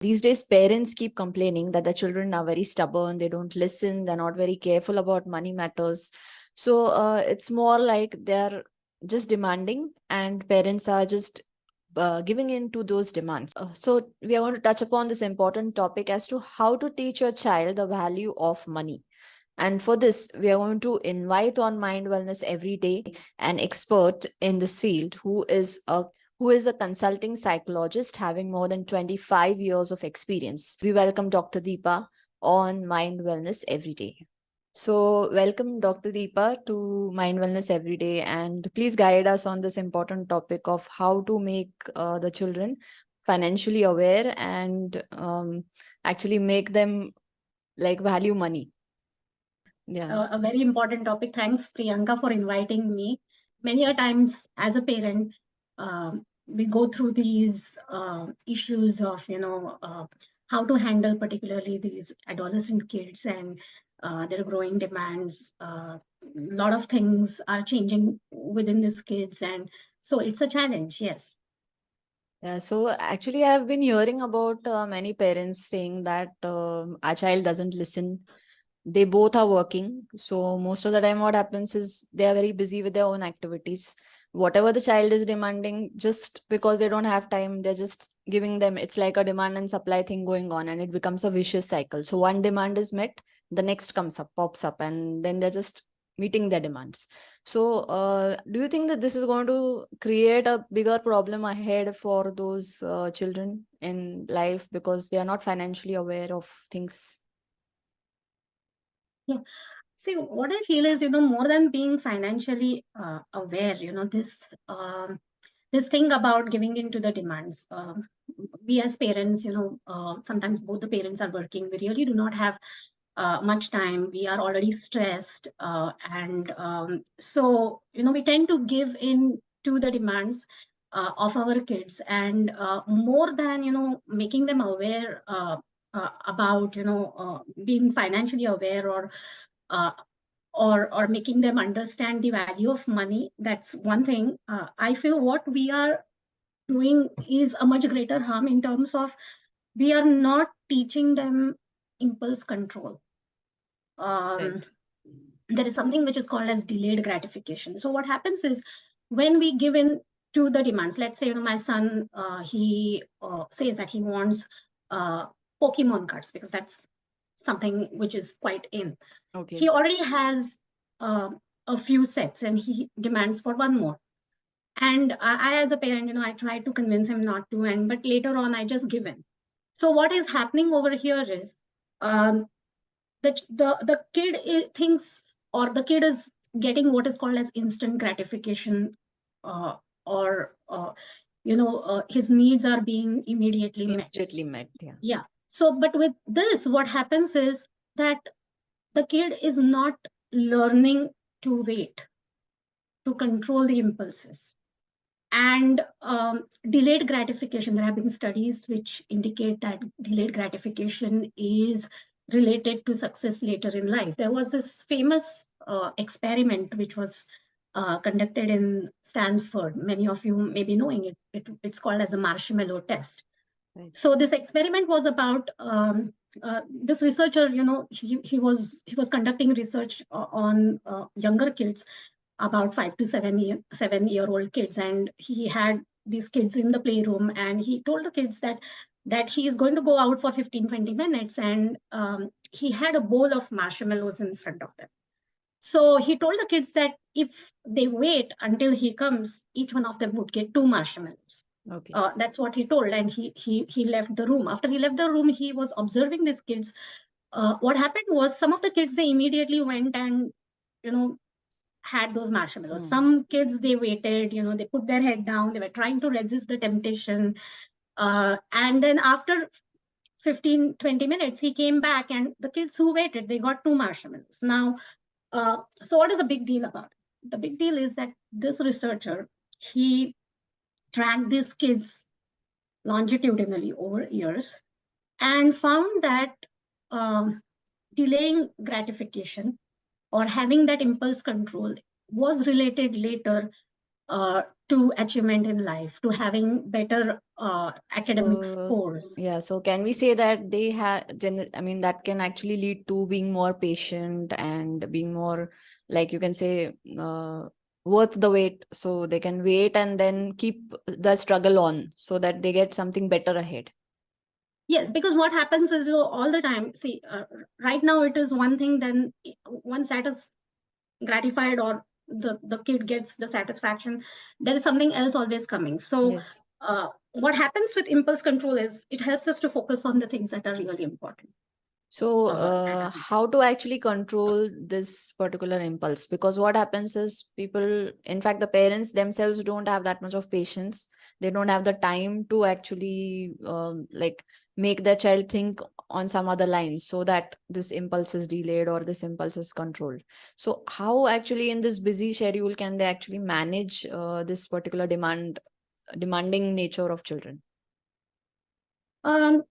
These days, parents keep complaining that the children are very stubborn, they don't listen, they're not very careful about money matters. So it's more like they're just demanding, and parents are just giving in to those demands. So we are going to touch upon this important topic as to how to teach your child the value of money. And for this, we are going to invite on Mind Wellness Every Day an expert in this field who is a consulting psychologist having more than 25 years of experience. We welcome Dr. Deepa on Mind Wellness Every Day. So, welcome Dr. Deepa to Mind Wellness Every Day, and please guide us on this important topic of how to make the children financially aware and actually make them like value money. Yeah. A very important topic. Thanks, Priyanka, for inviting me. Many a times, as a parent, we go through these issues of, how to handle particularly these adolescent kids and their growing demands. A lot of things are changing within these kids, and so it's a challenge. Yes. Yeah, so actually, I've been hearing about many parents saying that our child doesn't listen. They both are working. So most of the time, what happens is they are very busy with their own activities. Whatever the child is demanding, just because they don't have time, they're just giving them. It's like a demand and supply thing going on, and it becomes a vicious cycle. So one demand is met, the next pops up, and then they're just meeting their demands. So, do you think that this is going to create a bigger problem ahead for those children in life because they are not financially aware of things? Yeah. See, what I feel is, more than being financially aware, this thing about giving in to the demands. We as parents, sometimes both the parents are working. We really do not have much time. We are already stressed. And so, we tend to give in to the demands of our kids. And more than, making them aware about, being financially aware uh, or making them understand the value of money, that's one thing. I feel what we are doing is a much greater harm in terms of we are not teaching them impulse control. um, Right. there is something which is called as delayed gratification. So what happens is when we give in to the demands, let's say, my son, he says that he wants uh, Pokemon cards because that's something which is quite in. Okay. He already has uh, a few sets and he demands for one more. And I as a parent, I try to convince him not to, and but later on I just give in. So what is happening over here is, um, the kid thinks, or the kid is getting what is called as instant gratification, or his needs are being immediately met. Immediately met. Yeah. Yeah. So but with this, what happens is that the kid is not learning to wait, to control the impulses. And delayed gratification, there have been studies which indicate that delayed gratification is related to success later in life. There was this famous experiment which was conducted in Stanford. Many of you may be knowing it. It's called as a marshmallow test. Right. So this experiment was about this researcher. He was conducting research on younger kids, about 5 to 7 year old kids, and he had these kids in the playroom, and he told the kids that he is going to go out for 15-20 minutes, and he had a bowl of marshmallows in front of them. So he told the kids that if they wait until he comes, each one of them would get 2 marshmallows. Okay. That's what he told, and he left the room. After he left the room, he was observing these kids. What happened was, some of the kids, they immediately went and you know had those marshmallows. Mm. Some kids, they waited, they put their head down, they were trying to resist the temptation. And then after 15-20 minutes, he came back, and the kids who waited, they got 2 marshmallows. Now, so what is the big deal about it? The big deal is that this researcher, he tracked these kids longitudinally over years and found that um, delaying gratification or having that impulse control was related later to achievement in life, to having better academic scores. Yeah, so can we say that they have, I mean, that can actually lead to being more patient and being more, like you can say, worth the wait. So they can wait and then keep the struggle on so that they get something better ahead. Yes, because what happens is, all the time, see, right now it is one thing, then once that is gratified, or the kid gets the satisfaction, there is something else always coming. So Yes. what happens with impulse control is it helps us to focus on the things that are really important. So, At a time. how to actually control this particular impulse? Because what happens is people, in fact, the parents themselves don't have that much of patience. They don't have the time to actually like make their child think on some other lines so that this impulse is delayed or this impulse is controlled. So, how actually in this busy schedule can they actually manage this particular demanding nature of children? Um,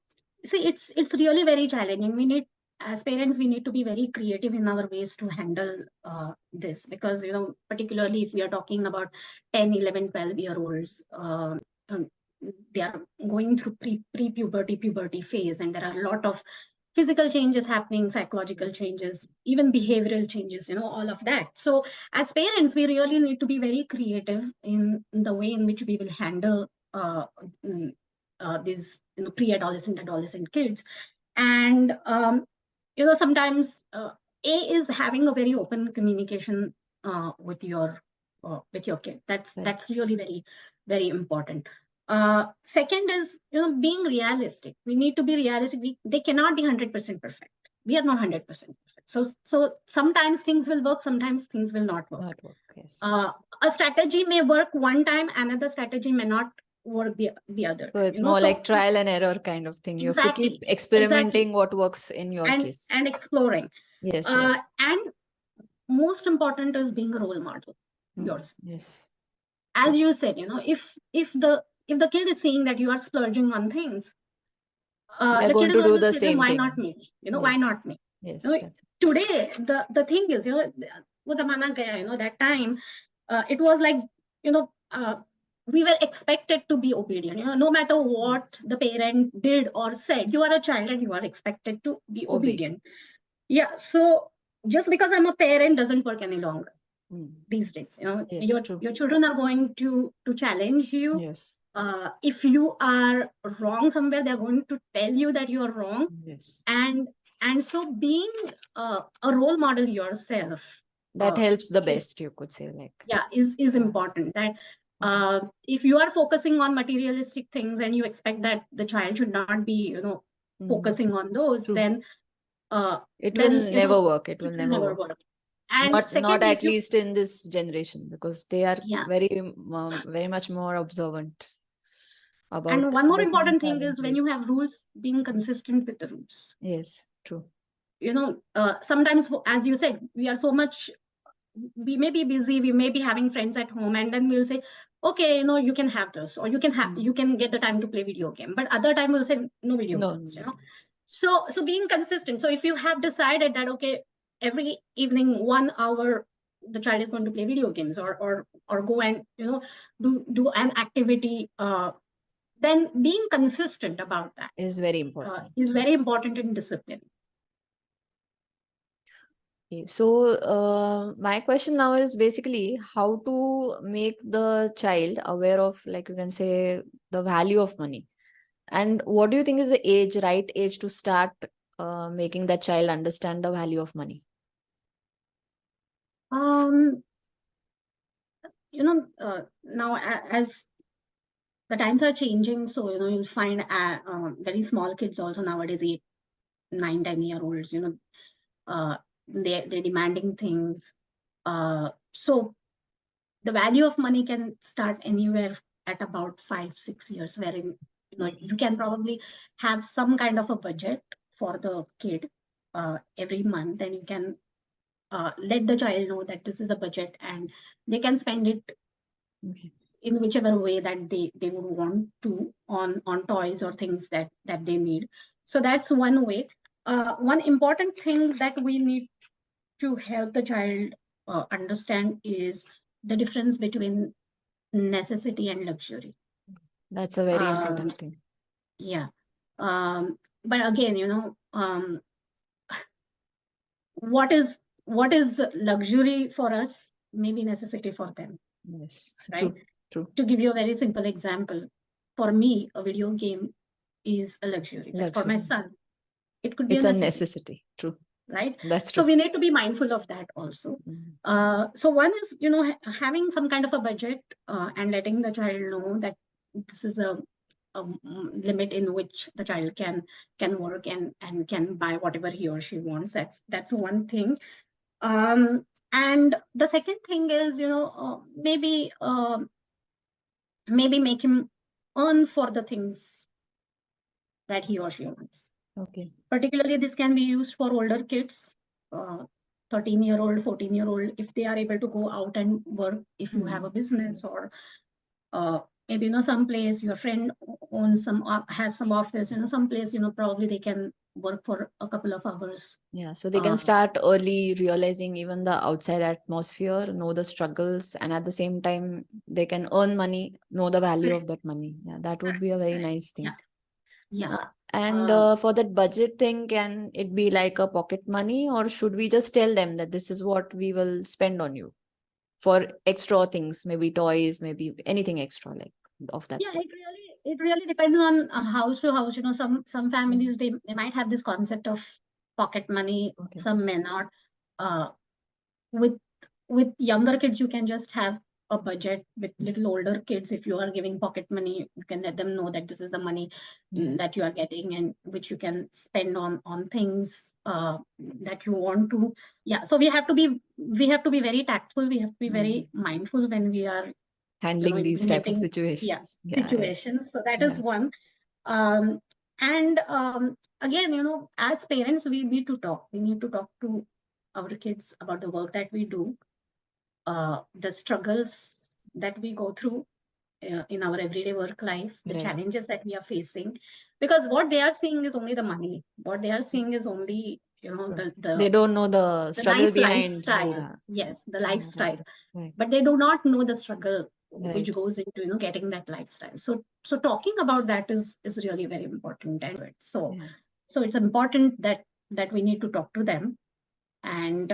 See, it's really very challenging. We need, as parents, we need to be very creative in our ways to handle this, because particularly if we are talking about 10, 11, 12 year olds, um, they are going through pre-puberty, puberty phase, and there are a lot of physical changes happening, psychological Yes. changes, even behavioral changes, all of that. So as parents, we really need to be very creative in the way in which we will handle mm, these pre-adolescent, adolescent kids. And sometimes a is having a very open communication with your kid. Correct. That's really very, very important. Second is, being realistic. We need to be realistic. They cannot be 100% perfect. We are not 100% perfect. So sometimes things will work, sometimes things will not work. Not work. Yes. A strategy may work one time, another strategy may not work the other So time. it's more like trial and error kind of thing. You have to keep Exactly, experimenting what works in your and case. exploring. Yes, yes. And most important is being a role model yours. Yes. As True. you said, if the kid is seeing that you are splurging on things, They're the kid going is to going do to the say, then same why not thing. me? Why Yes. not me? You Yes. know, Today, the thing is, wo zamana gaya, that time, it was like, you know, uh, we were expected to be obedient. No matter what Yes. the parent did or said, you are a child and you are expected to be Obey. obedient. Yeah. So just because I'm a parent doesn't work any longer these days. Yes. True. Your children are going to challenge you. Yes. If you are wrong somewhere, they're going to tell you that you are wrong. Yes. And so being a role model yourself, That helps the is, best, you could say. Like, yeah, is yeah. important. That Okay. if you are focusing on materialistic things and you expect that the child should not be focusing on those, True. uh, It will then never work. It will it will never never work. work. And Not second, if at you, least in this generation, because they are yeah. very much more observant And about one more the things important that are thing in is when you place. have rules, being consistent with the rules. Yes, true. Sometimes, as you said, we may be busy, we may be having friends at home, and then we'll say, okay, you can have this, or you can get the time to play video game. But other time we'll say no video No, games. no. So being consistent. So if you have decided that, okay, every evening 1 hour the child is going to play video games, or go and do an activity, then being consistent about that Is very important. is very important in discipline. Okay. So, my question now is basically how to make the child aware of, like you can say, the value of money. And what do you think is the right age to start making that child understand the value of money? um Now, as the times are changing, so you'll find very small kids also nowadays, 8, 9, 10 year olds, they're demanding things. So the value of money can start anywhere at about 5, 6 years, wherein you can probably have some kind of a budget for the kid every month, and you can let the child know that this is a budget, and they can spend it Okay. in whichever way that they would want to, on toys or things that they need. So that's one way. One important thing that we need to help the child understand is the difference between necessity and luxury. That's a very Um, important thing. yeah. But again, what is luxury for us may be necessity for them, Yes, right? true, true. To give you a very simple example, for me, a video game is a luxury, but for my Luxury. son, it could be It's a a necessity, necessity. True. right? That's So true. we need to be mindful of that also. So one is, having some kind of a budget, and letting the child know that this is a limit in which the child can work and can buy whatever he or she wants. That's one thing. And the second thing is, maybe make him earn for the things that he or she wants. Okay. Particularly, this can be used for older kids, 13-year-old, 14-year-old, if they are able to go out and work, if you have a business, or maybe, some place your friend owns has some office, some place, probably they can work for a couple of hours. Yeah, so they can start early realizing even the outside atmosphere, know the struggles, and at the same time, they can earn money, know the value of that money. Yeah, that would be a very nice thing. Yeah. And for that budget thing, can it be like a pocket money, or should we just tell them that this is what we will spend on you for extra things, maybe toys, maybe anything extra like of that Yeah, sort? it really depends on house to house. Some families, they might have this concept of pocket money. Okay. Some may not. Uh, with younger kids, you can just have a budget. With little older kids, if you are giving pocket money, you can let them know that this is the money that you are getting, and which you can spend on things that you want to. Yeah, so we have to be very tactful. We have to be very mindful when we are Handling these type of implementing situations. Yeah, right. situations. So that is Yeah. one. um, and again, as parents, we need to talk. We need to talk to our kids about the work that we do, the struggles that we go through in our everyday work life, the Right. challenges that we are facing, because what they are seeing is only the money. What they are seeing is only, They don't know the the struggle nice behind. lifestyle. Yeah. Yes, the Yeah, right. lifestyle, Right. but they do not know the struggle which Right. goes into, getting that lifestyle. So talking about that is really very important. And Yeah. so it's important that we need to talk to them, and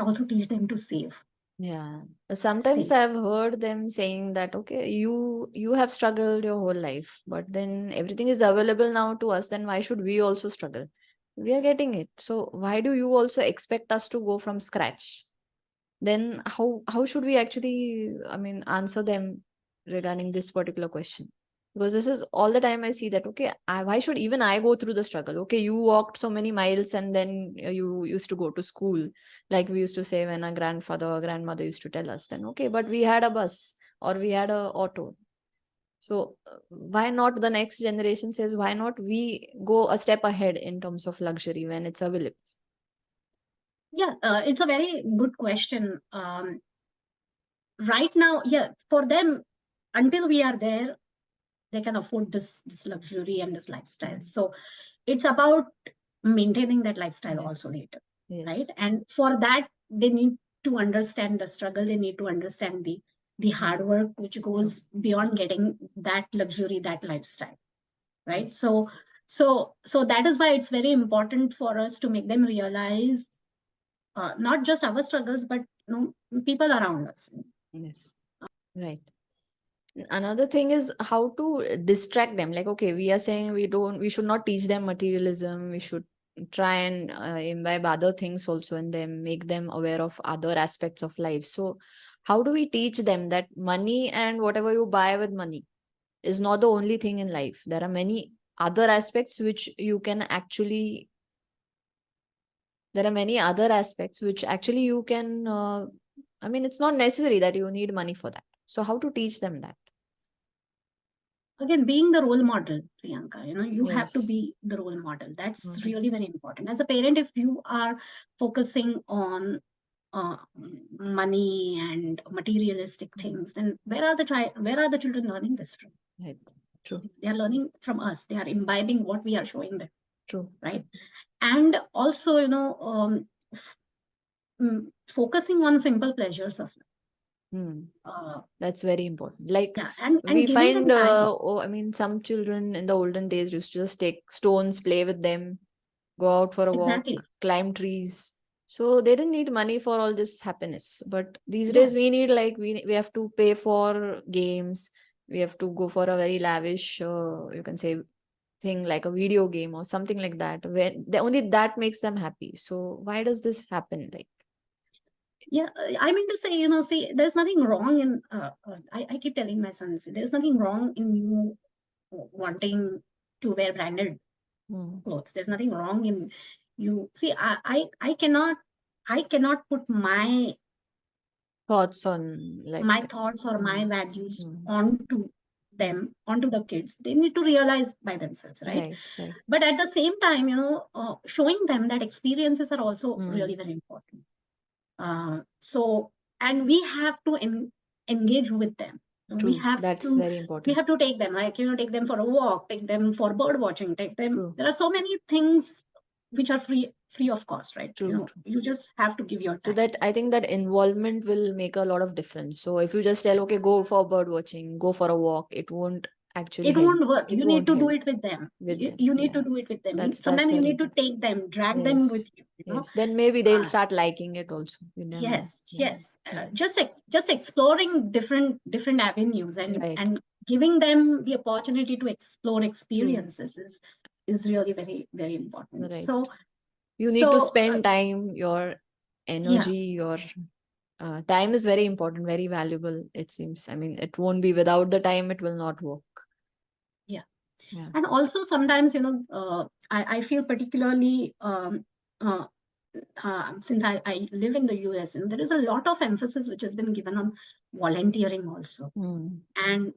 also teach them to save. Yeah. Sometimes I've heard them saying that, okay, you have struggled your whole life, but then everything is available now to us, then why should we also struggle? We are getting it. So why do you also expect us to go from scratch? Then how should we actually, I mean, answer them regarding this particular question? Because this is all the time I see that, okay, why should even I go through the struggle? Okay, you walked so many miles and then you used to go to school, like we used to say when our grandfather or grandmother used to tell us. Then okay, but we had a bus or we had a auto. So why not the next generation says, why not we go a step ahead in terms of luxury when it's available? Yeah, it's a very good question. Right now, yeah, for them, until we are there, they can afford this luxury and this lifestyle. So it's about maintaining that lifestyle also Yes. later, right? Yes. And for that, they need to understand the struggle. They need to understand the hard work which True. goes beyond getting that luxury, that lifestyle, right? Yes. So that is why it's very important for us to make them realize, not just our struggles, but people around us. Yes. Right. Another thing is how to distract them. Like, okay, we are saying we should not teach them materialism. We should try and imbibe other things also in them, make them aware of other aspects of life. So, how do we teach them that money and whatever you buy with money is not the only thing in life? There are many other aspects which you can actually, there are many other aspects which actually you can, I mean, it's not necessary that you need money for that. So, how to teach them that? Again, being the role model, Priyanka, you have to Yes. be the role model. That's Mhm. really very important. As a parent, if you are focusing on money and materialistic things, then where are the children learning this from? Right. True. They are learning from us. They are imbibing what we are showing them, True. right? And also, focusing on simple pleasures of life. That's very important. Like, Yeah, and we giving find, them time. I mean, some children in the olden days used to just take stones, play with them, go out for a walk, Exactly. climb trees. So they didn't need money for all this happiness. But these days Yes. we need, like, we have to pay for games. We have to go for a very lavish, you can say, thing like a video game or something like that. When only that makes them happy. So why does this happen? Like, Yeah, I mean to say, see, there's nothing wrong in, I keep telling my sons, there's nothing wrong in you wanting to wear branded clothes. There's nothing wrong in you. See, I cannot put thoughts on, like, my thoughts or my mm, values mm, onto them, onto the kids. They need to realize by themselves, right? right, right. But at the same time, showing them that experiences are also really very important. So, and we have to engage with them. We True. have That's to very important. take them, like, take them for a walk, take them for bird watching, take them. True, There are so many things which are free of cost, right? true, true. You just have to give your So time. that, I think that involvement will make a lot of difference. So if you just tell, okay, go for bird watching, go for a walk, it won't actually It help. won't work. It You need won't to do help it with them. with them. You need to Yeah. do it with them. That's Sometimes you very need to important. take them, drag them with Yes. you. Yes. Then maybe they'll Uh, start liking it also. You never know. yes, Yeah. yes. Yeah. Just exploring different avenues, Right. and giving them the opportunity to explore True. experiences is really very very important. Right. So You need to so spend time, your yeah, energy, your time is very important, very valuable, it seems. I mean, it won't be, without the time, it will not work. yeah. Yeah. And also sometimes, I feel particularly, since I live in the US, and there is a lot of emphasis which has been given on volunteering also, and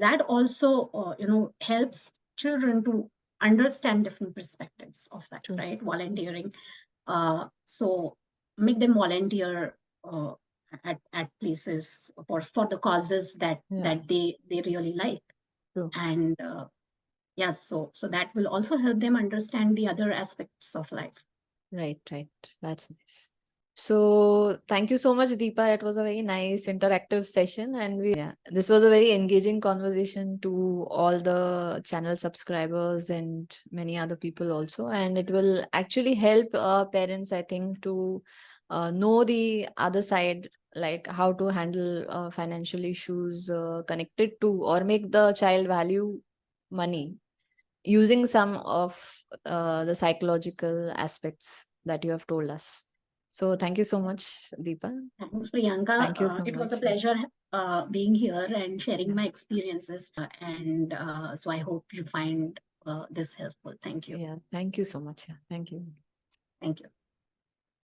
that also helps children to understand different perspectives of life, True. right? Volunteering, so make them volunteer at places for the causes Yeah. that they really like, True. and yes, so that will also help them understand the other aspects of life. Right, right. That's nice. So thank you so much, Deepa. It was a very nice interactive session, and yeah, this was a very engaging conversation to all the channel subscribers and many other people also. And it will actually help parents, I think, to know the other side, like how to handle financial issues connected to, or make the child value money using some of the psychological aspects that you have told us. So thank you so much, Deepa. Thanks, Priyanka. Thank you so It was a much. pleasure being here and sharing Yeah, my experiences. And so I hope you find this helpful. Thank you. yeah. Thank you so much. Yeah. Thank you. Thank you.